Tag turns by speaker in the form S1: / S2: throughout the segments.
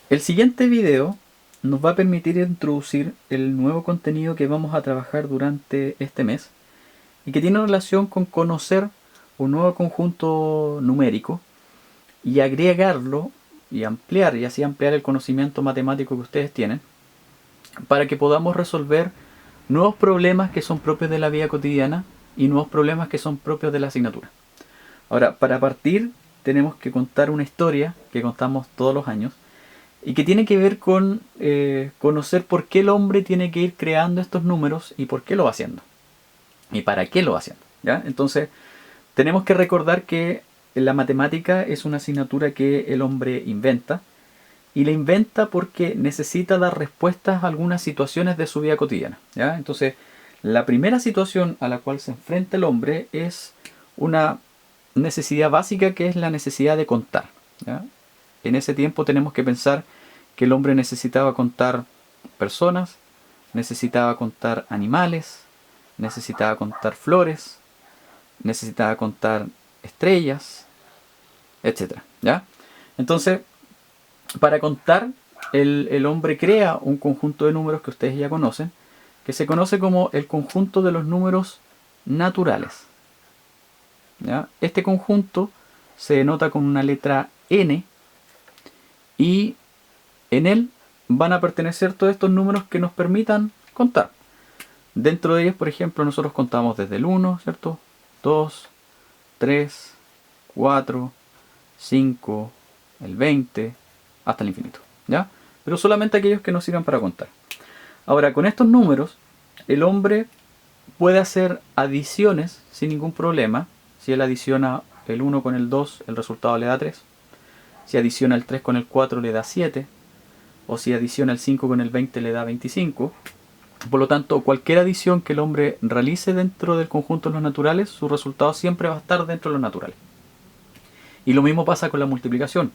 S1: El siguiente video nos va a permitir introducir el nuevo contenido que vamos a trabajar durante este mes y que tiene relación con conocer un nuevo conjunto numérico y agregarlo y ampliar, y así ampliar el conocimiento matemático que ustedes tienen para que podamos resolver nuevos problemas que son propios de la vida cotidiana y nuevos problemas que son propios de la asignatura. Ahora, para partir tenemos que contar una historia que contamos todos los años y que tiene que ver con conocer por qué el hombre tiene que ir creando estos números y por qué lo va haciendo y para qué lo va haciendo. ¿Ya? Entonces, tenemos que recordar que la matemática es una asignatura que el hombre inventa y la inventa porque necesita dar respuestas a algunas situaciones de su vida cotidiana. ¿Ya? Entonces, la primera situación a la cual se enfrenta el hombre es una necesidad básica, que es la necesidad de contar. ¿Ya? En ese tiempo tenemos que pensar que el hombre necesitaba contar personas, necesitaba contar animales, necesitaba contar flores, necesitaba contar estrellas, etcétera. ¿Ya? Entonces, para contar, el hombre crea un conjunto de números que ustedes ya conocen, que se conoce como el conjunto de los números naturales. ¿Ya? Este conjunto se denota con una letra n y en él van a pertenecer todos estos números que nos permitan contar. Dentro de ellos, por ejemplo, nosotros contamos desde el 1, ¿cierto? 2, 3, 4, 5, el 20, hasta el infinito. ¿Ya? Pero solamente aquellos que nos sirvan para contar. Ahora, con estos números, el hombre puede hacer adiciones sin ningún problema. Si él adiciona el 1 con el 2, el resultado le da 3. Si adiciona el 3 con el 4, le da 7. O si adiciona el 5 con el 20, le da 25. Por lo tanto, cualquier adición que el hombre realice dentro del conjunto de los naturales, su resultado siempre va a estar dentro de los naturales. Y lo mismo pasa con la multiplicación.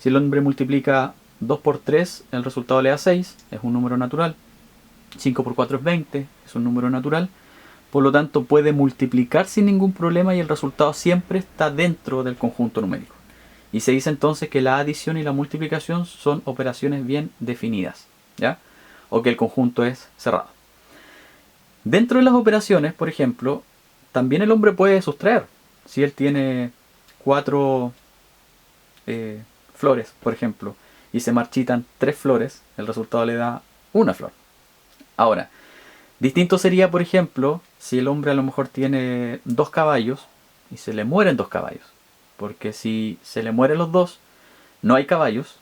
S1: Si el hombre multiplica 2 por 3, el resultado le da 6, es un número natural. 5 por 4 es 20, es un número natural. Por lo tanto, puede multiplicar sin ningún problema y el resultado siempre está dentro del conjunto numérico. Y se dice entonces que la adición y la multiplicación son operaciones bien definidas, ¿ya? O que el conjunto es cerrado. Dentro de las operaciones, por ejemplo, también el hombre puede sustraer. Si él tiene 4 flores, por ejemplo, y se marchitan 3 flores, el resultado le da una flor. Ahora, distinto sería, por ejemplo, si el hombre a lo mejor tiene 2 caballos y se le mueren 2 caballos. Porque si se le mueren los dos, no hay caballos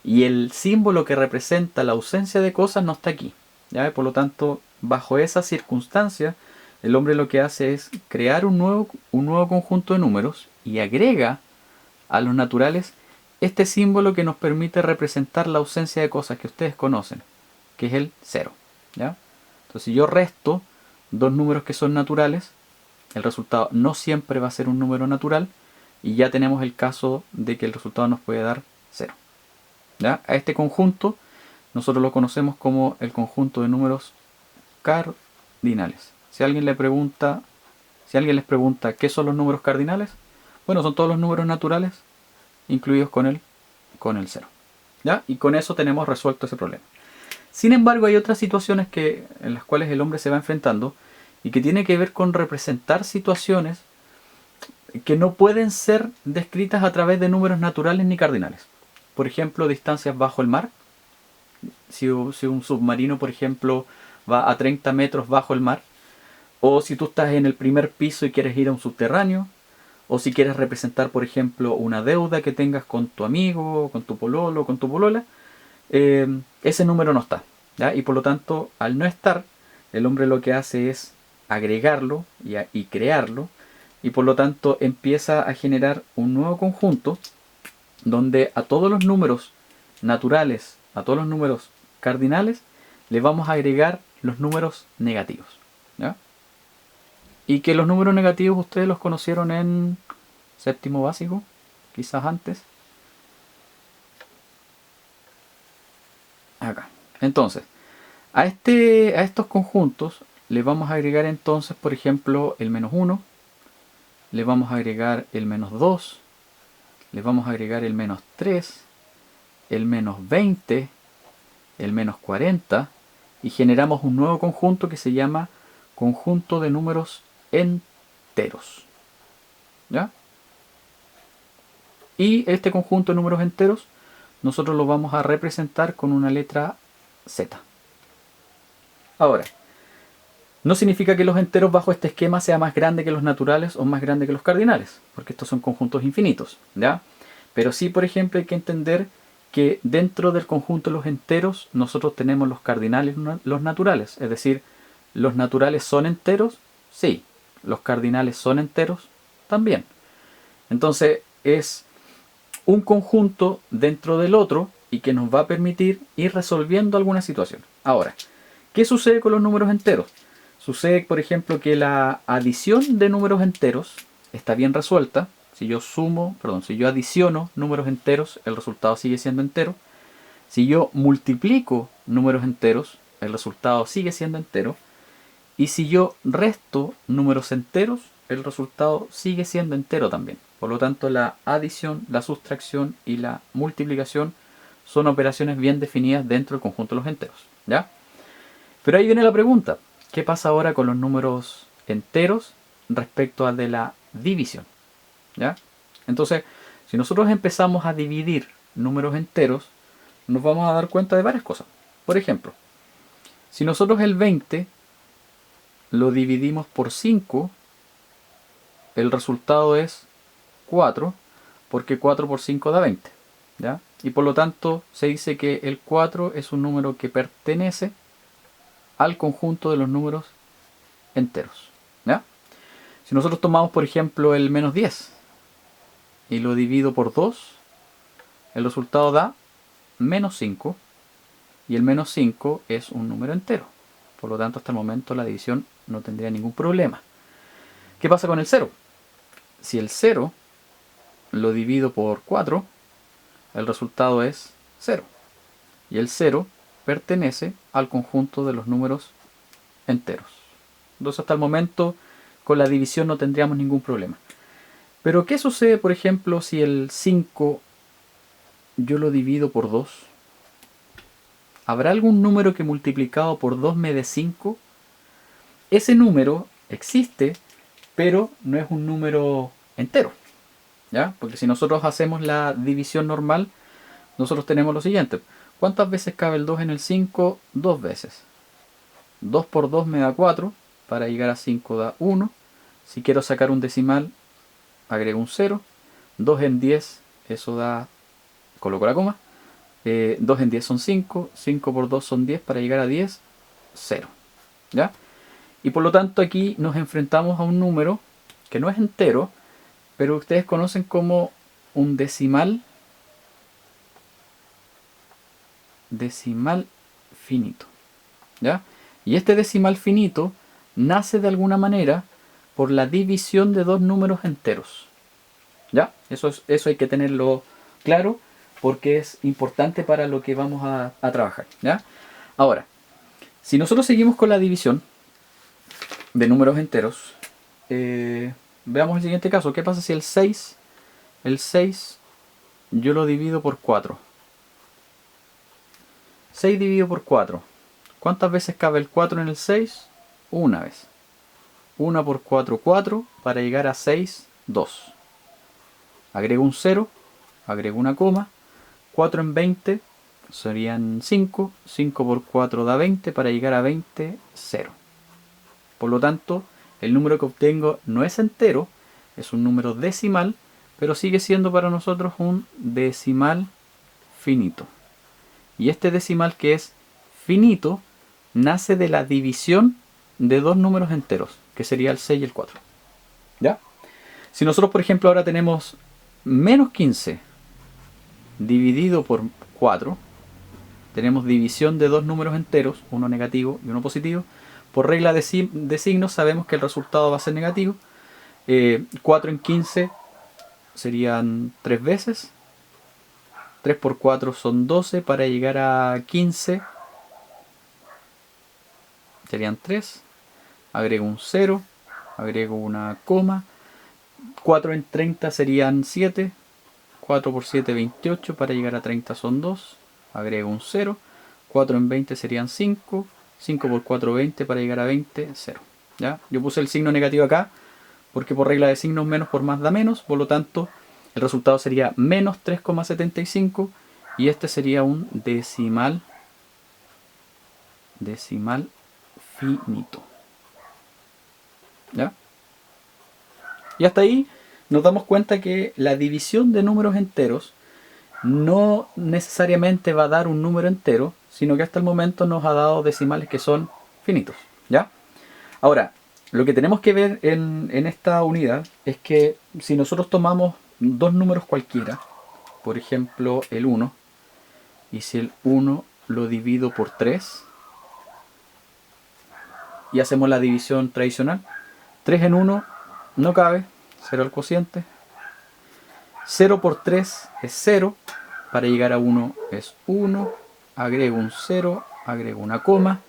S1: y el símbolo que representa la ausencia de cosas no está aquí. ¿Ya? Por lo tanto, bajo esa circunstancia, el hombre lo que hace es crear un nuevo conjunto de números y agrega a los naturales este símbolo que nos permite representar la ausencia de cosas que ustedes conocen, que es el 0. ¿Ya? Entonces, si yo resto dos números que son naturales, el resultado no siempre va a ser un número natural y ya tenemos el caso de que el resultado nos puede dar 0. ¿Ya? A este conjunto nosotros lo conocemos como el conjunto de números cardinales. Si alguien les pregunta qué son los números cardinales, bueno, son todos los números naturales incluidos con el 0. ¿Ya? Y con eso tenemos resuelto ese problema. Sin embargo, hay otras situaciones en las cuales el hombre se va enfrentando y que tiene que ver con representar situaciones que no pueden ser descritas a través de números naturales ni cardinales. Por ejemplo, distancias bajo el mar. Si un submarino, por ejemplo, va a 30 metros bajo el mar, o si tú estás en el primer piso y quieres ir a un subterráneo, o si quieres representar, por ejemplo, una deuda que tengas con tu amigo, con tu pololo, con tu polola, ese número no está. ¿Ya? Y por lo tanto, al no estar, el hombre lo que hace es agregarlo y crearlo, y por lo tanto empieza a generar un nuevo conjunto donde a todos los números naturales, a todos los números cardinales, le vamos a agregar los números negativos. ¿Ya? Y que los números negativos ustedes los conocieron en séptimo básico, quizás antes. Acá. Entonces, a estos conjuntos le vamos a agregar entonces, por ejemplo, el menos 1, le vamos a agregar el menos 2, le vamos a agregar el menos 3, el menos 20, el menos 40 y generamos un nuevo conjunto que se llama conjunto de números enteros. ¿Ya? Y este conjunto de números enteros nosotros lo vamos a representar con una letra Z. Ahora, no significa que los enteros bajo este esquema sean más grandes que los naturales o más grandes que los cardinales, porque estos son conjuntos infinitos, ¿ya? Pero sí, por ejemplo, hay que entender que dentro del conjunto de los enteros nosotros tenemos los cardinales y los naturales. Es decir, ¿los naturales son enteros? Sí. ¿Los cardinales son enteros? También. Entonces es un conjunto dentro del otro y que nos va a permitir ir resolviendo alguna situación. Ahora, ¿qué sucede con los números enteros? Sucede, por ejemplo, que la adición de números enteros está bien resuelta. Si yo adiciono números enteros, el resultado sigue siendo entero. Si yo multiplico números enteros, el resultado sigue siendo entero. Y si yo resto números enteros, el resultado sigue siendo entero también. Por lo tanto, la adición, la sustracción y la multiplicación son operaciones bien definidas dentro del conjunto de los enteros, ¿ya? Pero ahí viene la pregunta. ¿Qué pasa ahora con los números enteros respecto al de la división? ¿Ya? Entonces, si nosotros empezamos a dividir números enteros, nos vamos a dar cuenta de varias cosas. Por ejemplo, si nosotros el 20 lo dividimos por 5, el resultado es 4, porque 4 por 5 da 20. ¿Ya? Y por lo tanto se dice que el 4 es un número que pertenece al conjunto de los números enteros. ¿Ya? Si nosotros tomamos, por ejemplo, el menos 10 y lo divido por 2, el resultado da menos 5, y el menos 5 es un número entero. Por lo tanto, hasta el momento la división no tendría ningún problema. ¿Qué pasa con el 0? Si el 0 lo divido por 4, el resultado es 0. Y el 0 pertenece al conjunto de los números enteros. Entonces, hasta el momento, con la división no tendríamos ningún problema. Pero, ¿qué sucede, por ejemplo, si el 5 yo lo divido por 2? ¿Habrá algún número que multiplicado por 2 me dé 5? Ese número existe, pero no es un número entero, ¿ya? Porque si nosotros hacemos la división normal, nosotros tenemos lo siguiente. ¿Cuántas veces cabe el 2 en el 5? 2 veces. 2 por 2 me da 4, para llegar a 5 da 1. Si quiero sacar un decimal, agrego un 0. 2 en 10, eso da, coloco la coma. 2 en 10 son 5, 5 por 2 son 10, para llegar a 10, 0. ¿Ya? Y por lo tanto aquí nos enfrentamos a un número que no es entero, pero ustedes conocen como un decimal finito. ¿Ya? Y este decimal finito nace de alguna manera por la división de dos números enteros. ¿Ya? Eso hay que tenerlo claro porque es importante para lo que vamos a trabajar. ¿Ya? Ahora, si nosotros seguimos con la división de números enteros, veamos el siguiente caso. ¿Qué pasa si el 6 yo lo divido por 4? 6 dividido por 4. ¿Cuántas veces cabe el 4 en el 6? Una vez. 1 por 4, 4, para llegar a 6, 2. Agrego un 0, agrego una coma. 4 en 20 serían 5. 5 por 4 da 20, para llegar a 20, 0. Por lo tanto, el número que obtengo no es entero, es un número decimal, pero sigue siendo para nosotros un decimal finito. Y este decimal, que es finito, nace de la división de dos números enteros, que sería el 6 y el 4. ¿Ya? Si nosotros, por ejemplo, ahora tenemos menos 15 dividido por 4, tenemos división de dos números enteros, uno negativo y uno positivo. Por regla de signos sabemos que el resultado va a ser negativo. 4 en 15 serían 3 veces. 3 por 4 son 12, para llegar a 15 serían 3. Agrego un 0, agrego una coma. 4 en 30 serían 7. 4 por 7, 28, para llegar a 30 son 2, agrego un 0, 4 en 20 serían 5, 5 por 4, 20, para llegar a 20, 0. ¿Ya? Yo puse el signo negativo acá, porque por regla de signos menos por más da menos, por lo tanto el resultado sería menos 3,75 y este sería un decimal finito. ¿Ya? Y hasta ahí nos damos cuenta que la división de números enteros no necesariamente va a dar un número entero, sino que hasta el momento nos ha dado decimales que son finitos. ¿Ya? Ahora, lo que tenemos que ver en esta unidad es que si nosotros tomamos dos números cualquiera, por ejemplo el 1, y si el 1 lo divido por 3, y hacemos la división tradicional, 3 en 1 no cabe, 0 al cociente, 0 por 3 es 0, para llegar a 1 es 1, agrego un 0, agrego una coma,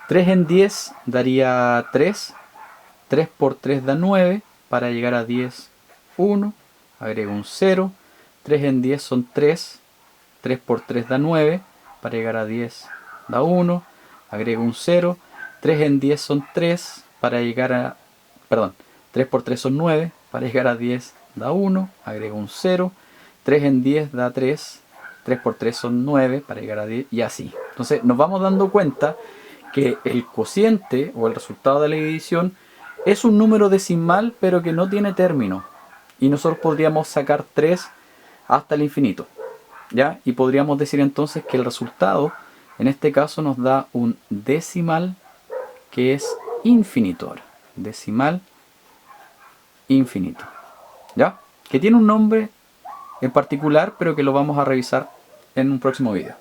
S1: 3 en 10 daría 3, 3 por 3 da 9, para llegar a 10, 1, agrego un 0, 3 en 10 son 3, 3 por 3 da 9, para llegar a 10 da 1, agrego un 0, 3 en 10 son 3, para llegar a, perdón, 3 por 3 son 9, para llegar a 10 da 1, agrego un 0, 3 en 10 da 3, 3 por 3 son 9, para llegar a 10, y así. Entonces nos vamos dando cuenta que el cociente o el resultado de la división es un número decimal pero que no tiene término, y nosotros podríamos sacar 3 hasta el infinito, ¿ya? Y podríamos decir entonces que el resultado en este caso nos da un decimal que es infinito ahora, decimal infinito, ¿ya? Que tiene un nombre en particular pero que lo vamos a revisar en un próximo video.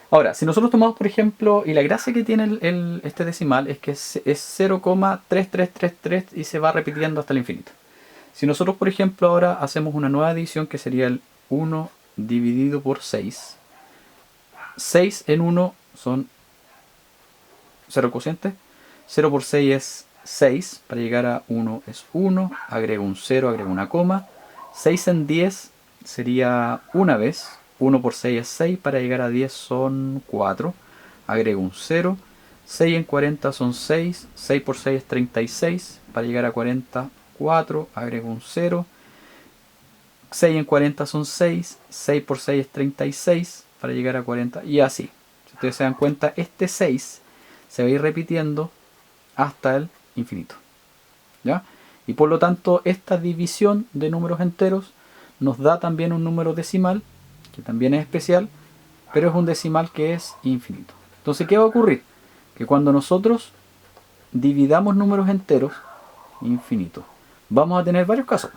S1: Ahora, si nosotros tomamos, por ejemplo, y la gracia que tiene este decimal es que es 0,3333 y se va repitiendo hasta el infinito. Si nosotros, por ejemplo, ahora hacemos una nueva división que sería el 1 dividido por 6. 6 en 1 son 0 cociente. 0 por 6 es 6. Para llegar a 1 es 1. Agrego un 0, agrego una coma. 6 en 10 sería una vez. 1 por 6 es 6, para llegar a 10 son 4, agrego un 0, 6 en 40 son 6, 6 por 6 es 36, para llegar a 40, 4, agrego un 0, 6 en 40 son 6, 6 por 6 es 36, para llegar a 40, y así. Si ustedes se dan cuenta, este 6 se va a ir repitiendo hasta el infinito, ¿ya? Y por lo tanto, esta división de números enteros nos da también un número decimal, que también es especial, pero es un decimal que es infinito. Entonces, ¿qué va a ocurrir? Que cuando nosotros dividamos números enteros infinitos, vamos a tener varios casos.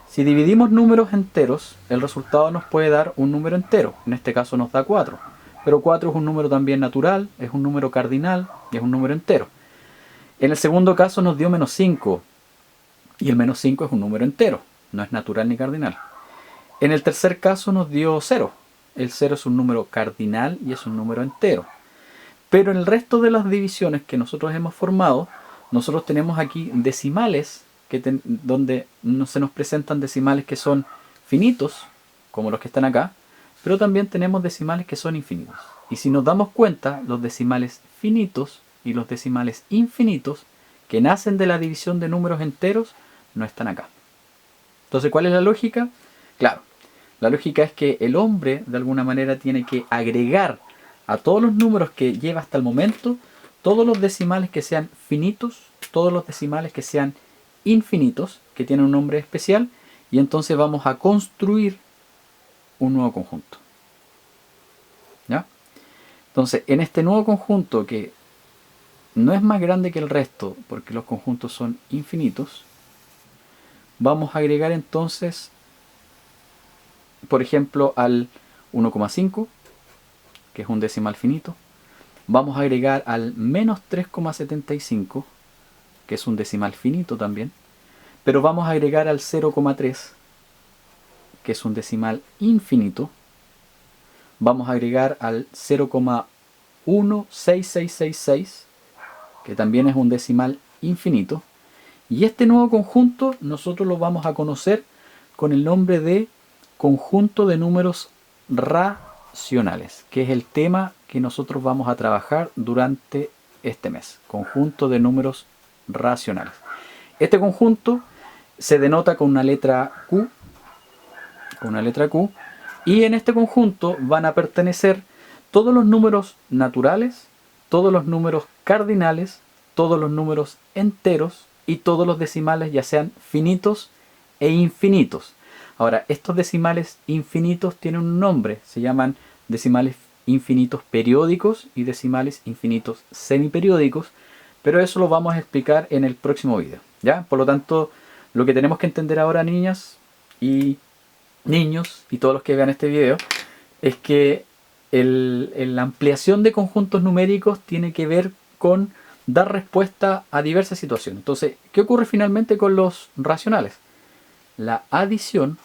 S1: Si dividimos números enteros, el resultado nos puede dar un número entero. En este caso nos da 4. Pero 4 es un número también natural, es un número cardinal y es un número entero. En el segundo caso nos dio menos 5. Y el menos 5 es un número entero, no es natural ni cardinal. En el tercer caso nos dio 0. El 0 es un número cardinal y es un número entero. Pero en el resto de las divisiones que nosotros hemos formado, nosotros tenemos aquí decimales donde se nos presentan decimales que son finitos, como los que están acá, pero también tenemos decimales que son infinitos. Y si nos damos cuenta, los decimales finitos y los decimales infinitos, que nacen de la división de números enteros, no están acá. Entonces, ¿cuál es la lógica? Claro, la lógica es que el hombre de alguna manera tiene que agregar a todos los números que lleva hasta el momento, todos los decimales que sean finitos, todos los decimales que sean infinitos, que tienen un nombre especial, y entonces vamos a construir un nuevo conjunto, ¿ya? Entonces, en este nuevo conjunto, que no es más grande que el resto, porque los conjuntos son infinitos, vamos a agregar entonces, por ejemplo, al 1,5, que es un decimal finito. Vamos a agregar al menos 3,75, que es un decimal finito también. Pero vamos a agregar al 0,3, que es un decimal infinito. Vamos a agregar al 0,16666, que también es un decimal infinito. Y este nuevo conjunto nosotros lo vamos a conocer con el nombre de conjunto de números racionales, que es el tema que nosotros vamos a trabajar durante este mes. Conjunto de números racionales. Este conjunto se denota con una letra Q, y en este conjunto van a pertenecer todos los números naturales, todos los números cardinales, todos los números enteros y todos los decimales, ya sean finitos e infinitos. Ahora, estos decimales infinitos tienen un nombre, se llaman decimales infinitos periódicos y decimales infinitos semiperiódicos, pero eso lo vamos a explicar en el próximo video, ¿ya? Por lo tanto, lo que tenemos que entender ahora, niñas y niños y todos los que vean este video, es que la ampliación de conjuntos numéricos tiene que ver con dar respuesta a diversas situaciones. Entonces, ¿qué ocurre finalmente con los racionales? La adición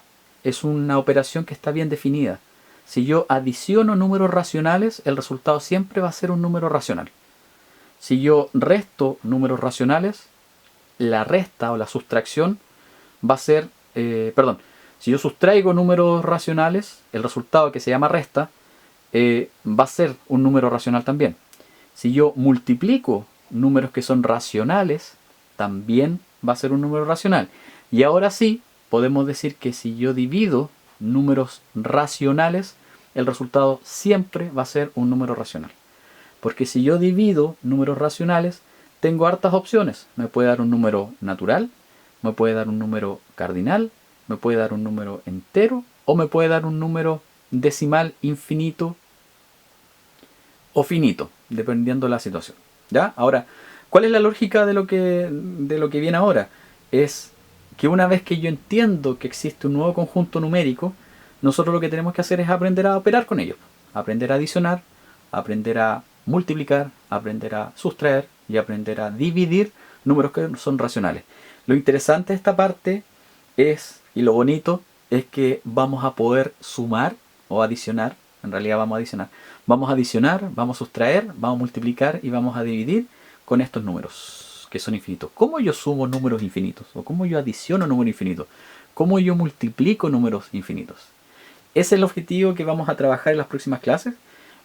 S1: es una operación que está bien definida. Si yo adiciono números racionales, el resultado siempre va a ser un número racional. Si yo resto números racionales, la resta o la sustracción va a ser, si yo sustraigo números racionales, el resultado, que se llama resta, va a ser un número racional también. Si yo multiplico números que son racionales, también va a ser un número racional. Y ahora sí, podemos decir que si yo divido números racionales, el resultado siempre va a ser un número racional. Porque si yo divido números racionales, tengo hartas opciones. Me puede dar un número natural, me puede dar un número cardinal, me puede dar un número entero o me puede dar un número decimal infinito o finito, dependiendo de la situación. ¿Ya? Ahora, ¿cuál es la lógica de lo que viene ahora? Es que una vez que yo entiendo que existe un nuevo conjunto numérico, nosotros lo que tenemos que hacer es aprender a operar con ellos. Aprender a adicionar, aprender a multiplicar, aprender a sustraer y aprender a dividir números que son racionales. Lo interesante de esta parte es, y lo bonito, es que vamos a poder sumar o adicionar. En realidad vamos a adicionar. Vamos a adicionar, vamos a sustraer, vamos a multiplicar y vamos a dividir con estos números que son infinitos. ¿Cómo yo sumo números infinitos? ¿O cómo yo adiciono números infinitos? ¿Cómo yo multiplico números infinitos? Ese es el objetivo que vamos a trabajar en las próximas clases.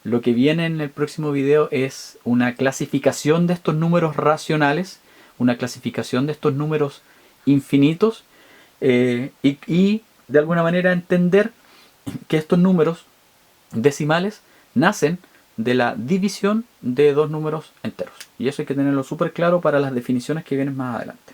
S1: Lo que viene en el próximo video es una clasificación de estos números racionales, una clasificación de estos números infinitos y de alguna manera entender que estos números decimales nacen de la división de dos números enteros. Y eso hay que tenerlo súper claro para las definiciones que vienen más adelante.